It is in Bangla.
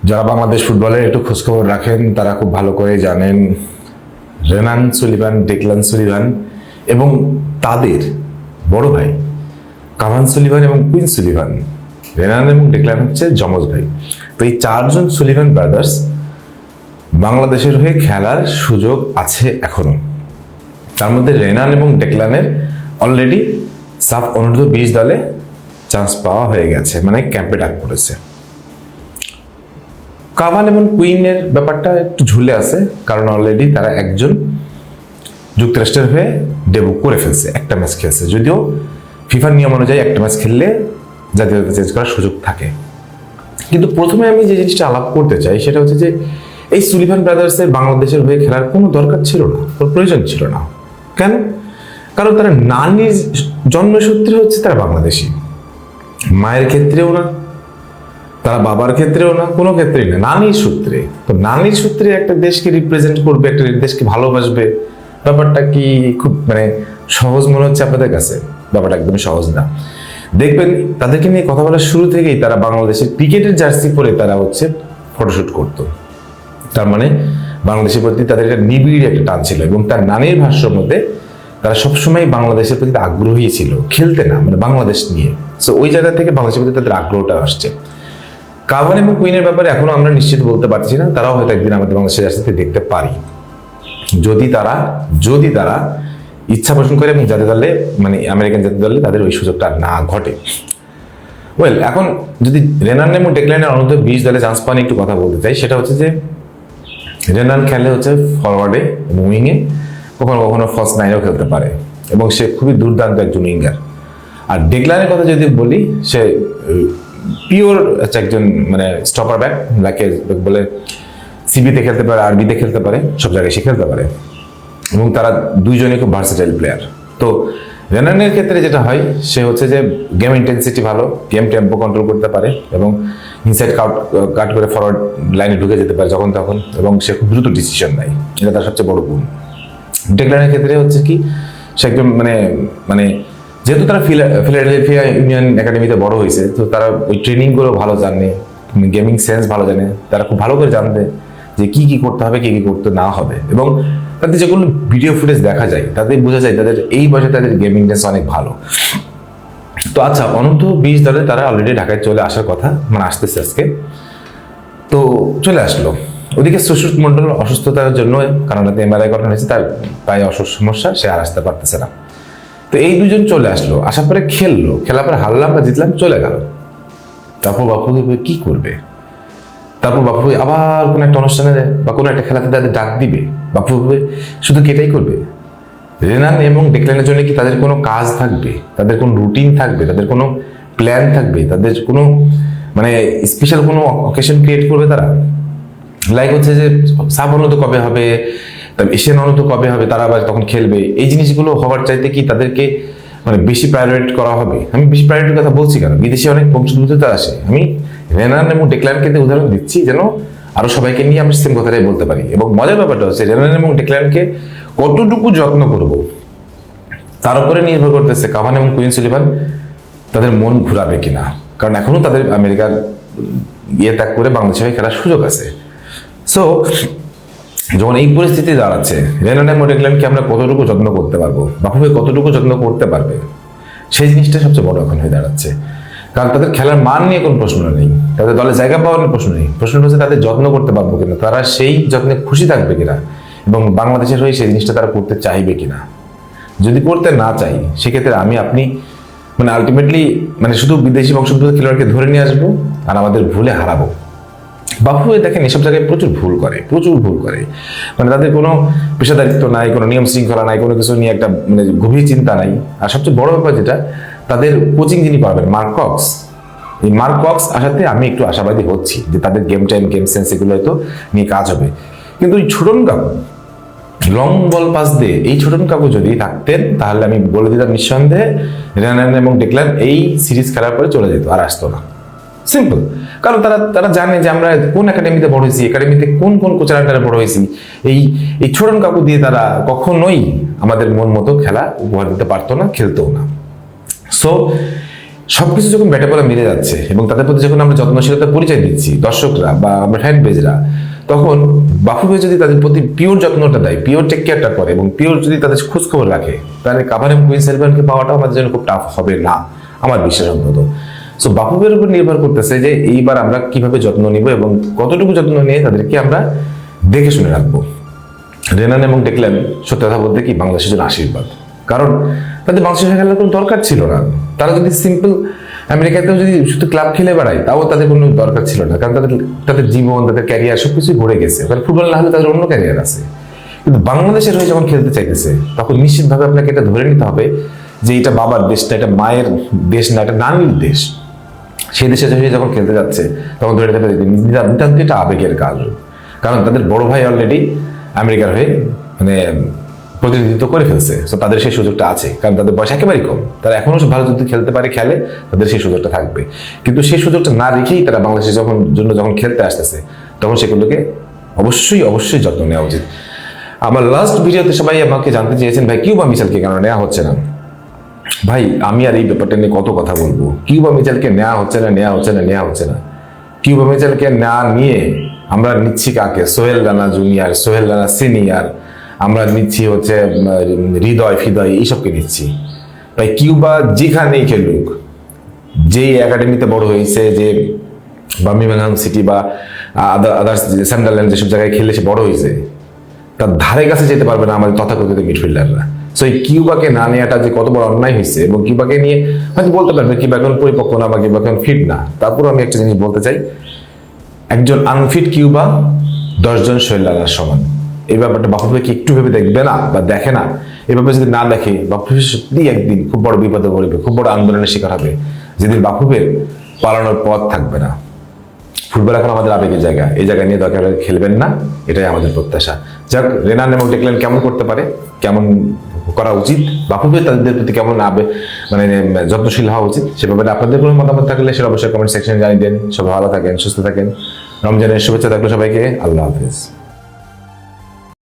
যারা বাংলাদেশ ফুটবলের একটু খোঁজখবর রাখেন তারা খুব ভালো করে জানেন রেনান সুলিভান, ডেকলান সুলিভান এবং তাদের বড় ভাই কাভান সুলিভান এবং কুইন সুলিভান। রেনান এবং ডেকলান হচ্ছে যমজ ভাই। তো এই চারজন সুলিভান ব্রাদার্স বাংলাদেশের হয়ে খেলার সুযোগ আছে এখনো। তার মধ্যে রেনান এবং ডেকলানের অলরেডি সাফ অনূর্ধ্ব-20 দলে চান্স পাওয়া হয়ে গেছে, মানে ক্যাম্পে ডাক পড়েছে। কাভান এবং কুইনের ব্যাপারটা একটু ঝুলে আছে, কারণ অলরেডি তারা একজন যুক্তরাষ্ট্রের হয়ে ডেবু করে ফেলছে, একটা ম্যাচ খেলছে। যদিও ফিফার নিয়ম অনুযায়ী একটা ম্যাচ খেললে জাতীয়তা চেঞ্জ করার সুযোগ থাকে। কিন্তু প্রথমে আমি যে জিনিসটা আলাপ করতে চাই সেটা হচ্ছে যে এই সুলিভান ব্রাদার্সের বাংলাদেশের হয়ে খেলার কোনো দরকার ছিল না, কোনো প্রয়োজন ছিল না। কেন? কারণ তারা নানির জন্মসূত্রে হচ্ছে তারা বাংলাদেশি, মায়ের ক্ষেত্রেও না, তারা বাবার ক্ষেত্রেও না, কোনো ক্ষেত্রেই না, নানির সূত্রে। তো নানির সূত্রে একটা দেশকে রিপ্রেজেন্ট করবে, একটা দেশকে ভালোবাসবে, ব্যাপারটা কি খুব সহজ মনে হচ্ছে আপনাদের কাছে? ব্যাপারটা একদমই সহজ না। দেখবেন তাদেরকে নিয়ে কথা বলার শুরু থেকেই তারা বাংলাদেশের ক্রিকেটের জার্সি পরে তারা হচ্ছে ফটোশুট করতো। তার মানে বাংলাদেশের প্রতি তাদের একটা নিবিড় একটা টান ছিল, এবং তার নানির ভাষ্যের মধ্যে তারা সবসময় বাংলাদেশের প্রতি আগ্রহী ছিল, খেলতে না, বাংলাদেশ নিয়ে। সো ওই জায়গা থেকে বাংলাদেশের প্রতি তাদের আগ্রহটা আসছে। কাভান এবং কুইনের ব্যাপারে এখনো আমরা নিশ্চিত বলতে পারছি না, তারাও হয়তো একদিন আমাদের বাংলাদেশের জার্সিতে দেখতে পারি, যদি তারা ইচ্ছা পোষণ করে এবং জাতীয় দলে আমেরিকান জাতীয় দলে তাদের ওই সুযোগটা না ঘটে। ওয়েল, এখন যদি রেনান এবং ডেকলানের অনূর্ধ্ব-20 দলে চান্স পাওয়া নিয়ে একটু কথা বলতে চাই, সেটা হচ্ছে যে রেনান খেলে হচ্ছে ফরওয়ার্ডে এবং উইংয়ে, কখনো কখনো ফার্স্ট নাইনেও খেলতে পারে, এবং সে খুবই দুর্দান্ত একজন উইঙ্গার। আর ডেকলানের কথা যদি বলি, সে পিওর একজন স্টপার ব্যাক, যাকে বলে সিবিতে খেলতে পারে, আরবিতে খেলতে পারে, সব জায়গায় সে খেলতে পারে, এবং তারা দুইজনই খুব ভার্সেটাইল প্লেয়ার। তো রেনানের ক্ষেত্রে যেটা হয়, সে হচ্ছে যে গেম ইন্টেন্সিটি ভালো, গেম টেম্পো কন্ট্রোল করতে পারে, এবং ইনসাইড কাট করে ফরওয়ার্ড লাইনে ঢুকে যেতে পারে যখন তখন, এবং সে খুব দ্রুত ডিসিশন নেয়, এটা তার সবচেয়ে বড় গুণ। ডেকলানের ক্ষেত্রে হচ্ছে কি, সে একদম যেহেতু তারা ফিলাডেলফিয়া ইউনিয়ন একাডেমিতে বড় হয়েছে, তো তারা ওই ট্রেনিংগুলো ভালো জানে, গেমিং সেন্স ভালো জানে, তারা খুব ভালো করে জানতে যে কি কি করতে হবে, কি কি করতে না হবে, এবং তাদের যেগুলো ভিডিও ফুটেজ দেখা যায় তাদের বোঝা যায় তাদের এই বয়সে তাদের গেমিং সেন্স অনেক ভালো। তো আচ্ছা, অনূর্ধ্ব-20 দলে তারা অলরেডি ঢাকায় চলে আসার কথা, আসতেছে আজকে, তো চলে আসলো। ওদিকে সুশ্রুত মণ্ডল অসুস্থতার জন্য, কারণ এমআরআই করানো হয়েছে, তার পায়ে সমস্যা, সে আর আসতে পারতেছে না। তো এই দুজন চলে আসলো, আসার পরে খেললো, খেলার পরে হারলাম বা জিতলাম, চলে গেল। তারপর বাপু কি করবে? তারপর বাপু আবার কোনো একটা অনুষ্ঠানে বা কোনো একটা খেলাতে তাদের ডাক দিবে, বাপু শুধু এটাই করবে? রেনান এবং ডেকলানের জন্য কি তাদের কোনো কাজ থাকবে, তাদের কোনো রুটিন থাকবে, তাদের কোনো প্ল্যান থাকবে, তাদের কোনো স্পেশাল কোনো অকেশন ক্রিয়েট করবে তারা? লাইক হচ্ছে যে সাব অনূর্ধ্ব কবে হবে, এশিয়ান অনূর্ধ্ব কবে হবে, তারা আবার তখন খেলবে, এই জিনিসগুলো হওয়ার চাইতে কি তাদেরকে বেশি প্রায়োরিটি করা হবে? আমি বেশি প্রায়োরিটির কথা বলছি কারণ বিদেশে অনেক বংশোদ্ভূততা আসে। আমি রেনান এবং ডেকলানকে উদাহরণ দিচ্ছি যেন আরো সবাইকে নিয়ে আমি সেম কথাটাই বলতে পারি। এবং মজার ব্যাপারটা হচ্ছে রেনান এবং ডেকলানকে কতটুকু যত্ন করব তার উপরে নির্ভর করতেছে কাভান এবং কুইন সুলিভান তাদের মন ঘুরাবে কিনা, কারণ এখনো তাদের আমেরিকার ত্যাগ করে বাংলাদেশে খেলার সুযোগ আছে। সো যখন এই পরিস্থিতি দাঁড়াচ্ছে, রেনান এবং ডেকলানকে আমরা কতটুকু যত্ন করতে পারবো, বাফুফে কতটুকু যত্ন করতে পারবে, সেই জিনিসটা সবচেয়ে বড় এখন হয়ে দাঁড়াচ্ছে। কারণ তাদের খেলার মান নিয়ে কোনো প্রশ্ন নেই, তাদের দলে জায়গা পাওয়ার প্রশ্ন নেই, প্রশ্নটা হচ্ছে তাদের যত্ন করতে পারবো কিনা, তারা সেই যত্নে খুশি থাকবে কিনা, এবং বাংলাদেশের হয়ে সেই জিনিসটা তারা করতে চাইবে কিনা। যদি করতে না চাই, সেক্ষেত্রে আপনি আলটিমেটলি শুধু বিদেশি বংশোদ্ভূত খেলোয়াড়কে ধরে নিয়ে আসবো আর আমাদের ভুলে হারাবো। বাপু দেখেন এসব জায়গায় প্রচুর ভুল করে, তাদের কোনো পেশাদারিত্ব নাই, কোনো নিয়ম শৃঙ্খলা নাই, কোনো কিছু নিয়ে একটা গভীর চিন্তা নাই। আর সবচেয়ে বড় ব্যাপার যেটা, তাদের কোচিং যিনি পাবেন মার্ক কক্স, এই মার্ক কক্স আসাতে আমি একটু আশাবাদী হচ্ছি যে তাদের গেম টাইম, গেম সেন্স এগুলো হয়তো নিয়ে কাজ হবে। কিন্তু এই ছোটন কাকু লং বল পাস দিয়ে, এই ছোটন কাকু যদি থাকতেন তাহলে আমি বলে দিতাম নিঃসন্দেহে রেনান এবং ডেকলান এই সিরিজ খেলার পরে চলে যেত, আর আসতো না। সিম্পল, কারণ তারা জানে যে আমরা কোন একাডেমিতে বড় হয়েছি, একাডেমিতে কোন কোচার আন্ডারে বড় হয়েছি। এই ছোটন কাকু দিয়ে তারা কখনোই আমাদের মন মতো খেলা উপহার দিতে পারতো না, খেলতেও না। সো সবকিছু যখন ব্যাটাপলা মিলে যাচ্ছে এবং তাদের প্রতি যখন আমরা যত্নশীলতার পরিচয় দিচ্ছি দর্শকরা বা আমরা ফ্যান পেজরা, তখন বাফু ভাই যদি তাদের প্রতি পিওর যত্নটা দেয়, পিওর টেক কেয়ারটা করে এবং পিওর যদি তাদের খোঁজ খবর রাখে, তাহলে কাভার এবং কুইন সেলভানকে পাওয়াটাও আমাদের জন্য খুব টাফ হবে না, আমার বিশ্বাস অন্তত। সো বাফু ভাইয়ের উপর নির্ভর করতেছে যে এইবার আমরা কিভাবে যত্ন নিব এবং কতটুকু যত্ন নিয়ে তাদেরকে আমরা দেখে শুনে রাখবো। রেনান এবং ডেকল্যান সত্যি কথা বলতে কি বাংলাদেশের জন্য আশীর্বাদ, কারণ তাদের বাংলাদেশে খেলার কোনো দরকার ছিল না। তারা যদি সিম্পল আমেরিকাতেও যদি শুধু ক্লাব খেলে বেড়ায় তাও তাদের কোনো দরকার ছিল না, কারণ তাদের তাদের জীবন, তাদের ক্যারিয়ার সবকিছুই ভরে গেছে। কারণ ফুটবল না হলে তাদের অন্য ক্যারিয়ার আছে। কিন্তু বাংলাদেশের হয়ে যখন খেলতে চাইতেছে তখন নিশ্চিতভাবে আপনাকে এটা ধরে নিতে হবে যে এটা বাবার দেশ না, এটা মায়ের দেশ না, এটা নানির দেশ। সেই দেশে হয়ে যখন খেলতে যাচ্ছে তখন ধরে নিতে হবে নিতান্ত এটা আবেগের কাজ, কারণ তাদের বড় ভাই অলরেডি আমেরিকার হয়ে মানে প্রতিনিধিত্ব করে ফেলছে। তো তাদের সেই সুযোগটা আছে, কারণ তাদের বয়স একেবারেই কম। তারা এখনো ভালো যদি খেলতে পারে খেলে, তাদের সেই সুযোগটা থাকবে। কিন্তু সেই সুযোগটা না রেখেই তারা বাংলাদেশের যখন খেলতে আসতেছে তখন সেগুলোকে অবশ্যই অবশ্যই যত্ন নেওয়া উচিত। আমার লাস্ট ভিডিওতে সবাই আমাকে জানতে চেয়েছেন ভাই কিউবা মিচেলকে কেন নেওয়া হচ্ছে না। ভাই আমি আর এই ব্যাপারটা নিয়ে কত কথা বলবো। কিউবা মিচেলকে নেওয়া হচ্ছে না। কিউবা মিচেলকে না নিয়ে আমরা নিচ্ছি কাকে? সোহেল রানা জুনিয়র, সোহেল রানা সিনিয়র, আমরা নিচ্ছি হচ্ছে হৃদয় ফিদয়, এইসবকে নিচ্ছি। তাই কিউবা যেখানেই খেলুক, যেই একাডেমিতে বড় হয়েছে, যে বার্মিংহাম সিটি বা আদার্স সান্ডারল্যান্ড যেসব জায়গায় খেলে সে বড় হয়েছে, তার ধারে কাছে যেতে পারবে না আমাদের তথাকথিত মিডফিল্ডাররা। সো এই কিউবাকে না নেওয়াটা যে কত বড় অন্যায় হয়েছে, এবং কিউবাকে নিয়ে হয়তো বলতে পারবে কিউবা এখন পরিপক্ক না বা কিউবা এখন ফিট না। তারপর আমি একটা জিনিস বলতে চাই, একজন আনফিট কিউবা 10 জন সোহেল রানার সমান। এই ব্যাপারটা বাফু ভাই কি একটু ভেবে দেখবে না বা দেখে না? এই ব্যাপারে যদি না দেখে, বাফু ভাই সত্যি একদিন খুব বড় বিপদে পড়বে, খুব বড় আন্দোলনের শিকার হবে, যেদিন বাফু ভাইয়ের পালানোর পথ থাকবে না। ফুটবল এখন আমাদের আবেগের জায়গা, এই জায়গা নিয়ে দরকার খেলবেন না, এটাই আমাদের প্রত্যাশা। যাক, রেনান এবং ডেকল্যান কেমন করতে পারে, কেমন করা উচিত, বাফু ভাই তাদের প্রতি কেমন মানে যত্নশীল হওয়া উচিত, সে ব্যাপারে আপনাদের কোনো মতামত থাকলে সেটা অবশ্যই কমেন্ট সেকশনে জানিয়ে দেন। সবাই ভালো থাকেন, সুস্থ থাকেন। রমজানের শুভেচ্ছা থাকলো সবাইকে। আল্লাহ হাফিজ।